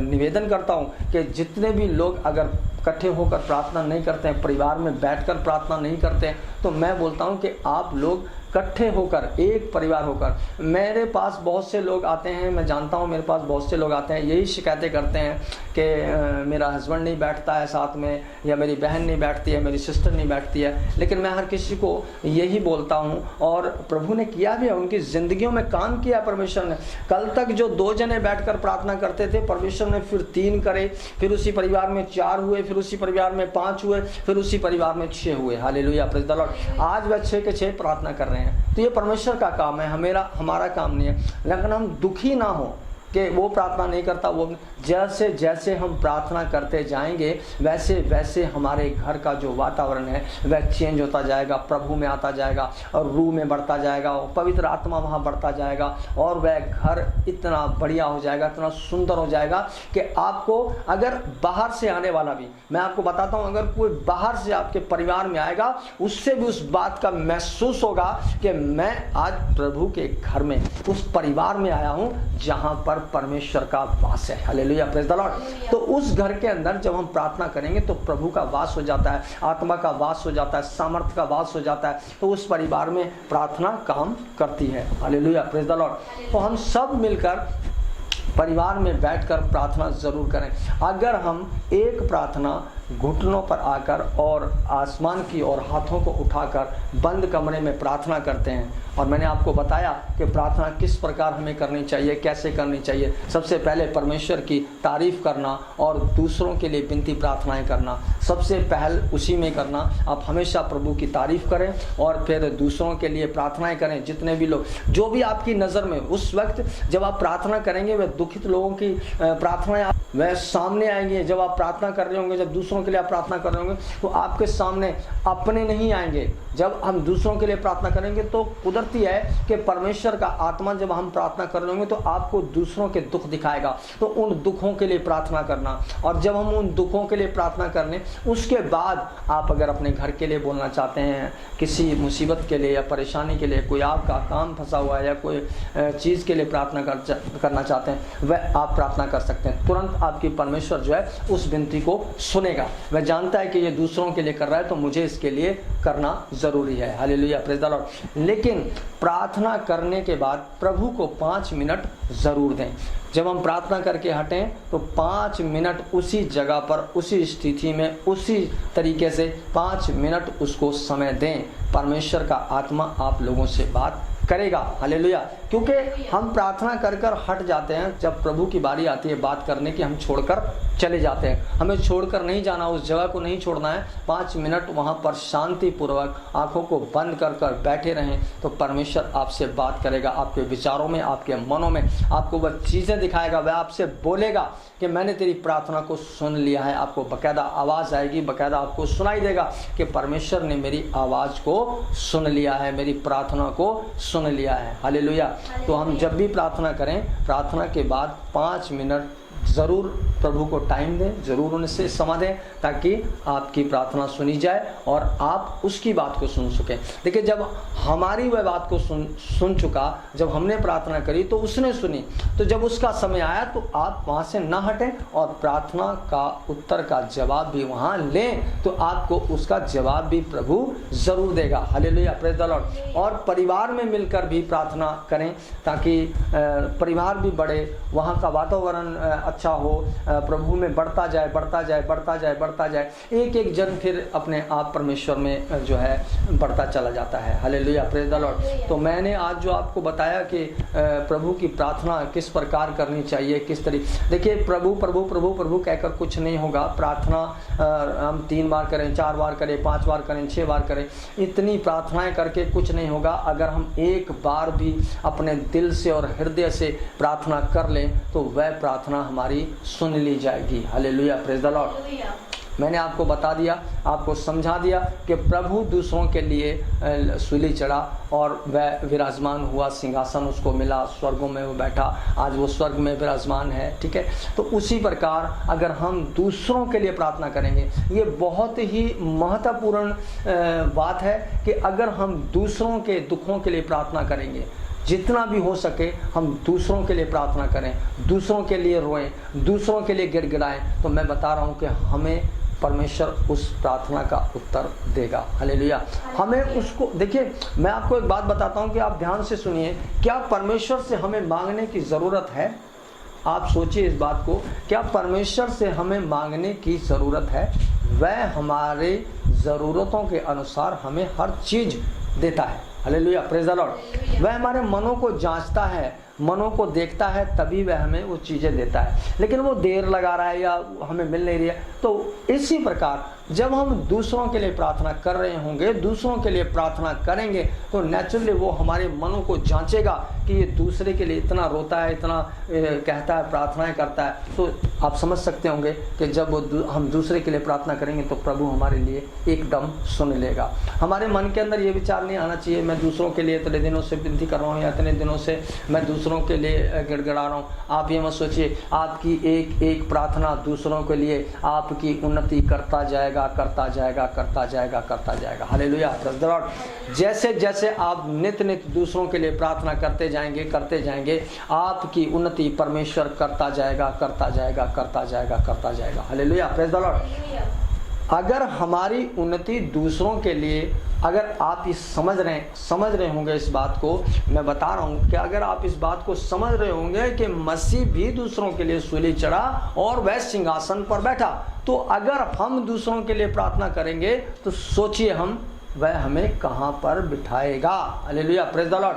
निवेदन करता हूँ कि जितने भी लोग अगर इकट्ठे होकर प्रार्थना नहीं करते हैं, परिवार में बैठकर प्रार्थना नहीं करते हैं, तो मैं बोलता हूँ कि आप लोग इकट्ठे होकर, एक परिवार होकर। मेरे पास बहुत से लोग आते हैं, मैं जानता हूँ मेरे पास बहुत से लोग आते हैं, यही शिकायतें करते हैं कि मेरा हस्बैंड नहीं बैठता है साथ में, या मेरी बहन नहीं बैठती है, मेरी सिस्टर नहीं बैठती है। लेकिन मैं हर किसी को यही बोलता हूँ, और प्रभु ने किया भी है, उनकी ज़िंदगियों में काम किया परमेश्वर ने। कल तक जो 2 जने बैठकर प्रार्थना करते थे, परमेश्वर ने फिर 3 करे, फिर उसी परिवार में 4 हुए, फिर उसी परिवार में 5 हुए, फिर उसी परिवार में 6 हुए। Hallelujah, praise the Lord. आज वह 6 के 6 प्रार्थना कर रहे हैं। तो ये परमेश्वर का काम है, हमारा काम नहीं है। लेकिन हम दुखी ना हो कि वो प्रार्थना नहीं करता, वो जैसे जैसे हम प्रार्थना करते जाएंगे, वैसे वैसे हमारे घर का जो वातावरण है वह चेंज होता जाएगा, प्रभु में आता जाएगा और रूह में बढ़ता जाएगा, और पवित्र आत्मा वहाँ बढ़ता जाएगा, और वह घर इतना बढ़िया हो जाएगा, इतना सुंदर हो जाएगा कि आपको, अगर बाहर से आने वाला भी, मैं आपको बताता हूँ, अगर कोई बाहर से आपके परिवार में आएगा, उससे भी उस बात का महसूस होगा कि मैं आज प्रभु के घर में, उस परिवार में आया हूँ जहाँ पर परमेश्वर का वास है। Hallelujah, praise the Lord. तो उस घर के अंदर जब हम प्रार्थना करेंगे तो प्रभु का वास हो जाता है, आत्मा का वास हो जाता है, सामर्थ्य का वास हो जाता है। तो उस परिवार में प्रार्थना काम करती है। Hallelujah, praise the Lord. तो हम सब मिलकर परिवार में बैठकर प्रार्थना जरूर करें। अगर हम एक प्रार्थना घुटनों पर आकर और आसमान की ओर हाथों को उठाकर बंद कमरे में प्रार्थना करते हैं। और मैंने आपको बताया कि प्रार्थना किस प्रकार हमें करनी चाहिए, कैसे करनी चाहिए। सबसे पहले परमेश्वर की तारीफ़ करना और दूसरों के लिए विनती प्रार्थनाएं करना, सबसे पहल उसी में करना। आप हमेशा प्रभु की तारीफ़ करें और फिर दूसरों के लिए प्रार्थनाएं करें। जितने भी लोग, जो भी आपकी नज़र में उस वक्त जब आप प्रार्थना करेंगे, वह दुखित लोगों की प्रार्थनाएं वह सामने आएंगी। जब आप प्रार्थना कर रहे होंगे, जब दूसरों के लिए आप प्रार्थना कर रहे होंगे, तो आपके सामने अपने नहीं आएंगे। जब हम दूसरों के लिए प्रार्थना करेंगे तो कुदरती है कि परमेश्वर का आत्मा जब हम प्रार्थना कर रहे होंगे तो आपको दूसरों के दुख दिखाएगा। तो उन दुखों के लिए प्रार्थना करना, और जब हम उन दुखों के लिए प्रार्थना करने, उसके बाद आप अगर अपने घर के लिए बोलना चाहते हैं, किसी मुसीबत के लिए या परेशानी के लिए, कोई आपका काम फंसा हुआ है या कोई चीज़ के लिए प्रार्थना करना चाहते हैं, वह आप प्रार्थना कर सकते हैं। तुरंत आपकी परमेश्वर जो है उस विनती को सुनेगा। वह जानता है कि ये दूसरों के लिए कर रहा है, तो मुझे इसके लिए करना ज़रूरी है। Hallelujah, praise the Lord. लेकिन प्रार्थना करने के बाद प्रभु को 5 मिनट ज़रूर दें। जब हम प्रार्थना करके हटें तो 5 मिनट उसी जगह पर, उसी स्थिति में, उसी तरीके से 5 मिनट उसको समय दें। परमेश्वर का आत्मा आप लोगों से बात करेगा। हालेलुया। क्योंकि हम प्रार्थना कर कर हट जाते हैं, जब प्रभु की बारी आती है बात करने की, हम छोड़कर चले जाते हैं। हमें छोड़कर नहीं जाना, उस जगह को नहीं छोड़ना है। 5 मिनट वहाँ पर शांतिपूर्वक आंखों को बंद कर कर बैठे रहें, तो परमेश्वर आपसे बात करेगा। आपके विचारों में, आपके मनों में आपको वह चीज़ें दिखाएगा। वह आपसे बोलेगा कि मैंने तेरी प्रार्थना को सुन लिया है। आपको बाकायदा आवाज़ आएगी, बाकायदा आपको सुनाई देगा कि परमेश्वर ने मेरी आवाज़ को सुन लिया है, मेरी प्रार्थना को सुन लिया है। हालेलुया। तो हम जब भी प्रार्थना करें, प्रार्थना के बाद 5 मिनट ज़रूर प्रभु को टाइम दें, ज़रूर उनसे समय दें, ताकि आपकी प्रार्थना सुनी जाए और आप उसकी बात को सुन सकें। देखिए, जब हमारी वह बात को सुन चुका, जब हमने प्रार्थना करी तो उसने सुनी, तो जब उसका समय आया तो आप वहाँ से ना हटें और प्रार्थना का उत्तर का जवाब भी वहाँ लें, तो आपको उसका जवाब भी प्रभु ज़रूर देगा। Hallelujah, praise the Lord. और परिवार में मिलकर भी प्रार्थना करें, ताकि परिवार भी बढ़े, वहाँ का वातावरण अच्छा हो, प्रभु में बढ़ता जाए, बढ़ता जाए, बढ़ता जाए, बढ़ता जाए। एक एक जन फिर अपने आप परमेश्वर में जो है बढ़ता चला जाता है। Hallelujah, praise the Lord. तो मैंने आज जो आपको बताया कि प्रभु की प्रार्थना किस प्रकार करनी चाहिए, किस तरीके। देखिए, प्रभु प्रभु प्रभु प्रभु कहकर कुछ नहीं होगा। प्रार्थना हम 3 बार करें, 4 बार करें, 5 बार करें, 6 बार करें, इतनी प्रार्थनाएं करके कुछ नहीं होगा। अगर हम एक बार भी अपने दिल से और हृदय से प्रार्थना कर लें तो वह प्रार्थना हमारी सुन ली जाएगी। Hallelujah, praise the Lord. मैंने आपको बता दिया, आपको समझा दिया कि प्रभु दूसरों के लिए सूली चढ़ा और वह विराजमान हुआ, सिंहासन उसको मिला, स्वर्गों में वो बैठा, आज वो स्वर्ग में विराजमान है। ठीक है, तो उसी प्रकार अगर हम दूसरों के लिए प्रार्थना करेंगे, ये बहुत ही महत्वपूर्ण बात है कि अगर हम दूसरों के दुखों के लिए प्रार्थना करेंगे, जितना भी हो सके हम दूसरों के लिए प्रार्थना करें, दूसरों के लिए रोएं, दूसरों के लिए गिड़गिड़ाएं, तो मैं बता रहा हूँ कि हमें परमेश्वर उस प्रार्थना का उत्तर देगा। हालेलुया। हमें उसको, देखिए, मैं आपको एक बात बताता हूँ कि आप ध्यान से सुनिए। क्या परमेश्वर से हमें मांगने की ज़रूरत है? आप सोचिए इस बात को, क्या परमेश्वर से हमें मांगने की ज़रूरत है? वह हमारे ज़रूरतों के अनुसार हमें हर चीज़ देता है। Hallelujah, praise the Lord. वह हमारे मनों को जांचता है, मनों को देखता है, तभी वह हमें वो चीज़ें देता है। लेकिन वो देर लगा रहा है या हमें मिल नहीं रही है। तो इसी प्रकार जब हम दूसरों के लिए प्रार्थना कर रहे होंगे, दूसरों के लिए प्रार्थना करेंगे, तो नेचुरली वो हमारे मनों को जांचेगा कि ये दूसरे के लिए इतना रोता है, इतना कहता है, प्रार्थनाएं करता है। तो आप समझ सकते होंगे कि जब हम दूसरे के लिए प्रार्थना करेंगे तो प्रभु हमारे लिए एकदम सुन लेगा। हमारे मन के अंदर ये विचार नहीं आना चाहिए, मैं दूसरों के लिए इतने दिनों से विनती कर रहा हूँ या इतने दिनों से मैं दूसरों के लिए गिड़गिड़ा रहा हूँ। आप ये मत सोचिए, आपकी एक एक प्रार्थना दूसरों के लिए आपकी उन्नति करता जाएगा, करता जाएगा, करता जाएगा, करता जाएगा। Hallelujah, praise the Lord. जैसे जैसे आप नित्य नित्य दूसरों के लिए प्रार्थना करते जाएंगे, आपकी उन्नति परमेश्वर करता जाएगा, करता जाएगा, करता जाएगा, करता जाएगा। Hallelujah, praise the Lord. अगर हमारी उन्नति दूसरों के लिए, अगर आप इस समझ रहे होंगे इस बात को, मैं बता रहा हूँ कि अगर आप इस बात को समझ रहे होंगे कि मसीह भी दूसरों के लिए सूली चढ़ा और वह सिंहासन पर बैठा, तो अगर हम दूसरों के लिए प्रार्थना करेंगे तो सोचिए वह हमें कहाँ पर बिठाएगा। Hallelujah, praise the lord.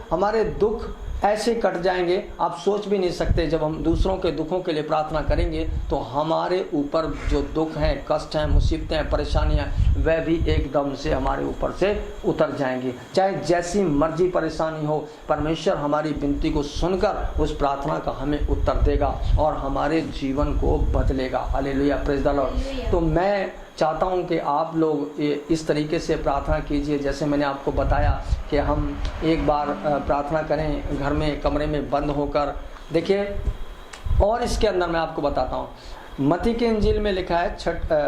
हमारे दुख ऐसे कट जाएंगे, आप सोच भी नहीं सकते। जब हम दूसरों के दुखों के लिए प्रार्थना करेंगे तो हमारे ऊपर जो दुख हैं, कष्ट हैं, मुसीबतें हैं, परेशानियां, वह भी एकदम से हमारे ऊपर से उतर जाएंगी। चाहे जैसी मर्जी परेशानी हो, परमेश्वर हमारी विनती को सुनकर उस प्रार्थना का हमें उत्तर देगा और हमारे जीवन को बदलेगा। Hallelujah, praise the Lord. तो मैं चाहता हूं कि आप लोग इस तरीके से प्रार्थना कीजिए, जैसे मैंने आपको बताया कि हम एक बार प्रार्थना करें घर में, कमरे में बंद होकर। देखिए, और इसके अंदर मैं आपको बताता हूं, मत्ती के इंजील में लिखा है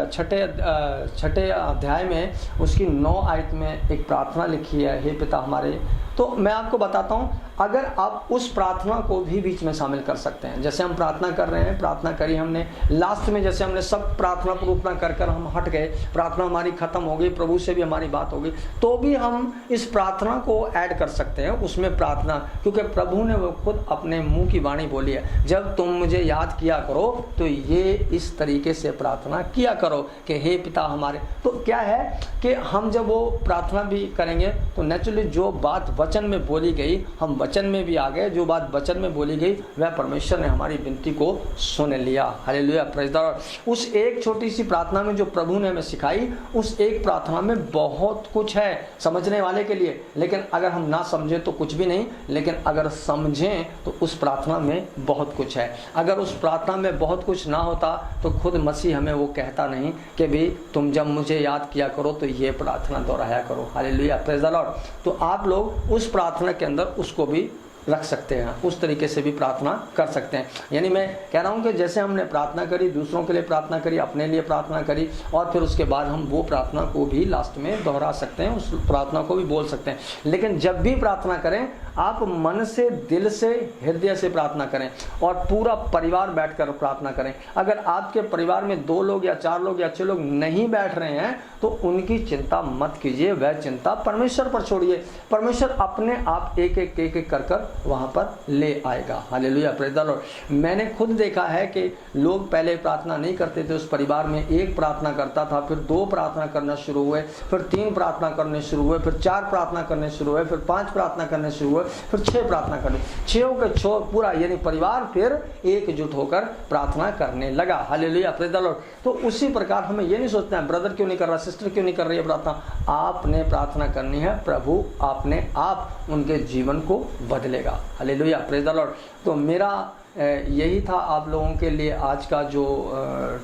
छठे अध्याय में उसकी 9 आयत में एक प्रार्थना लिखी है, हे पिता हमारे। तो मैं आपको बताता हूं, अगर आप उस प्रार्थना को भी बीच में शामिल कर सकते हैं। जैसे हम प्रार्थना कर रहे हैं, प्रार्थना करी हमने, लास्ट में जैसे हमने सब प्रार्थना पूर्वना कर हम हट गए, प्रार्थना हमारी खत्म हो गई, प्रभु से भी हमारी बात हो गई, तो भी हम इस प्रार्थना को ऐड कर सकते हैं उसमें प्रार्थना, क्योंकि प्रभु ने वो खुद अपने मुंह की वाणी बोली है, जब तुम मुझे याद किया करो तो ये इस तरीके से प्रार्थना किया करो कि हे पिता हमारे। तो क्या है कि हम जब वो प्रार्थना भी करेंगे तो नेचुरली जो बात वचन में बोली गई, हम वचन में भी आ गए, जो बात वचन में बोली गई वह परमेश्वर ने हमारी विनती को सुन लिया। Hallelujah, praise the Lord. उस एक छोटी सी प्रार्थना में जो प्रभु ने हमें सिखाई, उस एक प्रार्थना में बहुत कुछ है समझने वाले के लिए, लेकिन अगर हम ना समझें तो कुछ भी नहीं, लेकिन अगर समझें तो उस प्रार्थना में बहुत कुछ है। अगर उस प्रार्थना में बहुत कुछ ना होता तो खुद मसीह हमें वो कहता नहीं कि भी तुम जब मुझे याद किया करो तो ये प्रार्थना दोहराया करो। Hallelujah, praise the Lord. तो आप लोग उस प्रार्थना के अंदर उसको भी रख सकते हैं, उस तरीके से भी प्रार्थना कर सकते हैं। यानी मैं कह रहा हूं कि जैसे हमने प्रार्थना करी, दूसरों के लिए प्रार्थना करी, अपने लिए प्रार्थना करी, और फिर उसके बाद हम वो प्रार्थना को भी लास्ट में दोहरा सकते हैं, उस प्रार्थना को भी बोल सकते हैं। लेकिन जब भी प्रार्थना करें, आप मन से, दिल से, हृदय से प्रार्थना करें और पूरा परिवार बैठकर प्रार्थना करें। अगर आपके परिवार में 2 लोग या 4 लोग या 6 लोग नहीं बैठ रहे हैं तो उनकी चिंता मत कीजिए, वह चिंता परमेश्वर पर छोड़िए। परमेश्वर अपने आप एक एक कर वहां पर ले आएगा। Hallelujah, praise the Lord. मैंने खुद देखा है कि लोग पहले प्रार्थना नहीं करते थे, उस परिवार में एक प्रार्थना करता था, फिर 2 प्रार्थना करना शुरू हुए, फिर 3 प्रार्थना करने शुरू हुए, फिर 4 प्रार्थना करने शुरू हुए, फिर 5 प्रार्थना करने शुरू हुए, फिर 6 प्रार्थना करने, 6 के 6 पूरा, यानी परिवार फिर एकजुट होकर प्रार्थना करने लगा। Hallelujah, praise the Lord. तो उसी प्रकार हमें ये नहीं सोचना है ब्रदर क्यों नहीं कर रहा, सिस्टर क्यों नहीं कर रही है प्रार्थना। आपने प्रार्थना करनी है, प्रभु अपने आप उनके जीवन को बदलेगा। Hallelujah, praise the Lord. तो मेरा यही था आप लोगों के लिए आज का जो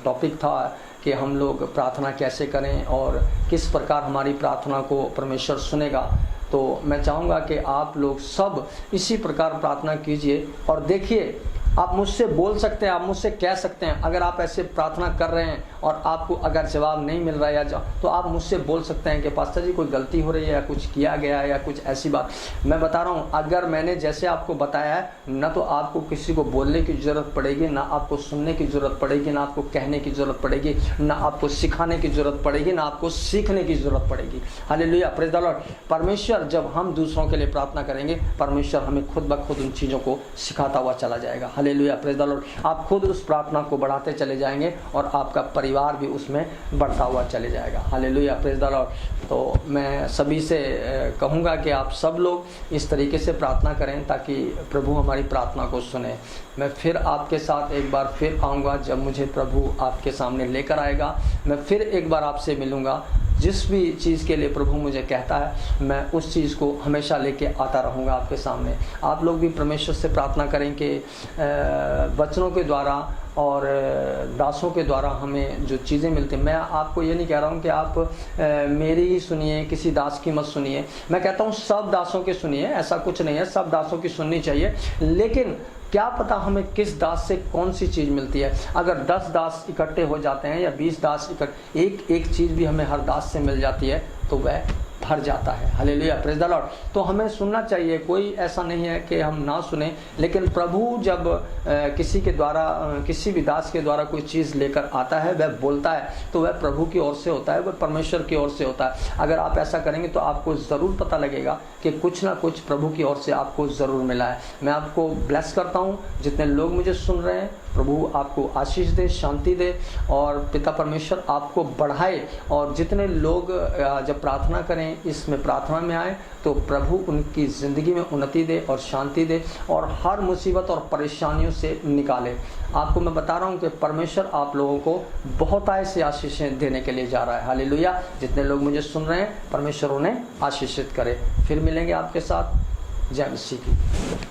टॉपिक था कि हम लोग प्रार्थना कैसे करें और किस प्रकार हमारी प्रार्थना को परमेश्वर सुनेगा। तो मैं चाहूँगा कि आप लोग सब इसी प्रकार प्रार्थना कीजिए और देखिए, आप मुझसे बोल सकते हैं, आप मुझसे कह सकते हैं। अगर आप ऐसे प्रार्थना कर रहे हैं और आपको अगर जवाब नहीं मिल रहा है तो आप मुझसे बोल सकते हैं कि पास्टर जी कोई गलती हो रही है या कुछ किया गया है या कुछ ऐसी बात। मैं बता रहा हूँ, अगर मैंने जैसे आपको बताया है, ना तो आपको किसी को बोलने की ज़रूरत पड़ेगी, ना आपको सुनने की ज़रूरत पड़ेगी, ना आपको कहने की ज़रूरत पड़ेगी, ना आपको सिखाने की ज़रूरत पड़ेगी, ना आपको सीखने की ज़रूरत पड़ेगी। Hallelujah, praise the Lord. परमेश्वर जब हम दूसरों के लिए प्रार्थना करेंगे, परमेश्वर हमें खुद ब खुद उन चीज़ों को सिखाता हुआ चला जाएगा। Hallelujah, praise the Lord. आप खुद उस प्रार्थना को बढ़ाते चले जाएंगे और आपका परिवार भी उसमें बढ़ता हुआ चले जाएगा। Hallelujah, praise the Lord. तो मैं सभी से कहूँगा कि आप सब लोग इस तरीके से प्रार्थना करें ताकि प्रभु हमारी प्रार्थना को सुने। मैं फिर आपके साथ एक बार फिर आऊँगा, जब मुझे प्रभु आपके सामने लेकर आएगा। मैं फिर एक बार आपसे मिलूँगा। जिस भी चीज़ के लिए प्रभु मुझे कहता है, मैं उस चीज़ को हमेशा लेके आता रहूँगा आपके सामने। आप लोग भी परमेश्वर से प्रार्थना करें कि वचनों के द्वारा और दासों के द्वारा हमें जो चीज़ें मिलती हैं। मैं आपको ये नहीं कह रहा हूँ कि आप मेरी ही सुनिए, किसी दास की मत सुनिए। मैं कहता हूँ सब दासों की सुनिए, ऐसा कुछ नहीं है, सब दासों की सुननी चाहिए। लेकिन क्या पता हमें किस दास से कौन सी चीज़ मिलती है। अगर 10 दास इकट्ठे हो जाते हैं या 20 दास एक चीज़ भी हमें हर दास से मिल जाती है तो वह भर जाता है। Hallelujah, praise the Lord. तो हमें सुनना चाहिए, कोई ऐसा नहीं है कि हम ना सुने, लेकिन प्रभु जब किसी के द्वारा, किसी भी दास के द्वारा कोई चीज़ लेकर आता है, वह बोलता है, तो वह प्रभु की ओर से होता है, वह परमेश्वर की ओर से होता है। अगर आप ऐसा करेंगे तो आपको ज़रूर पता लगेगा कि कुछ ना कुछ प्रभु की ओर से आपको ज़रूर मिला है। मैं आपको ब्लेस करता हूँ, जितने लोग मुझे सुन रहे हैं, प्रभु आपको आशीष दे, शांति दे, और पिता परमेश्वर आपको बढ़ाए। और जितने लोग जब प्रार्थना करें, इसमें प्रार्थना में आए, तो प्रभु उनकी ज़िंदगी में उन्नति दे और शांति दे, और हर मुसीबत और परेशानियों से निकाले। आपको मैं बता रहा हूँ कि परमेश्वर आप लोगों को बहुत ऐसी आशीषें देने के लिए जा रहा है। हालेलुया। जितने लोग मुझे सुन रहे हैं, परमेश्वर उन्हें आशीषित करे। फिर मिलेंगे आपके साथ। जय मसीह की।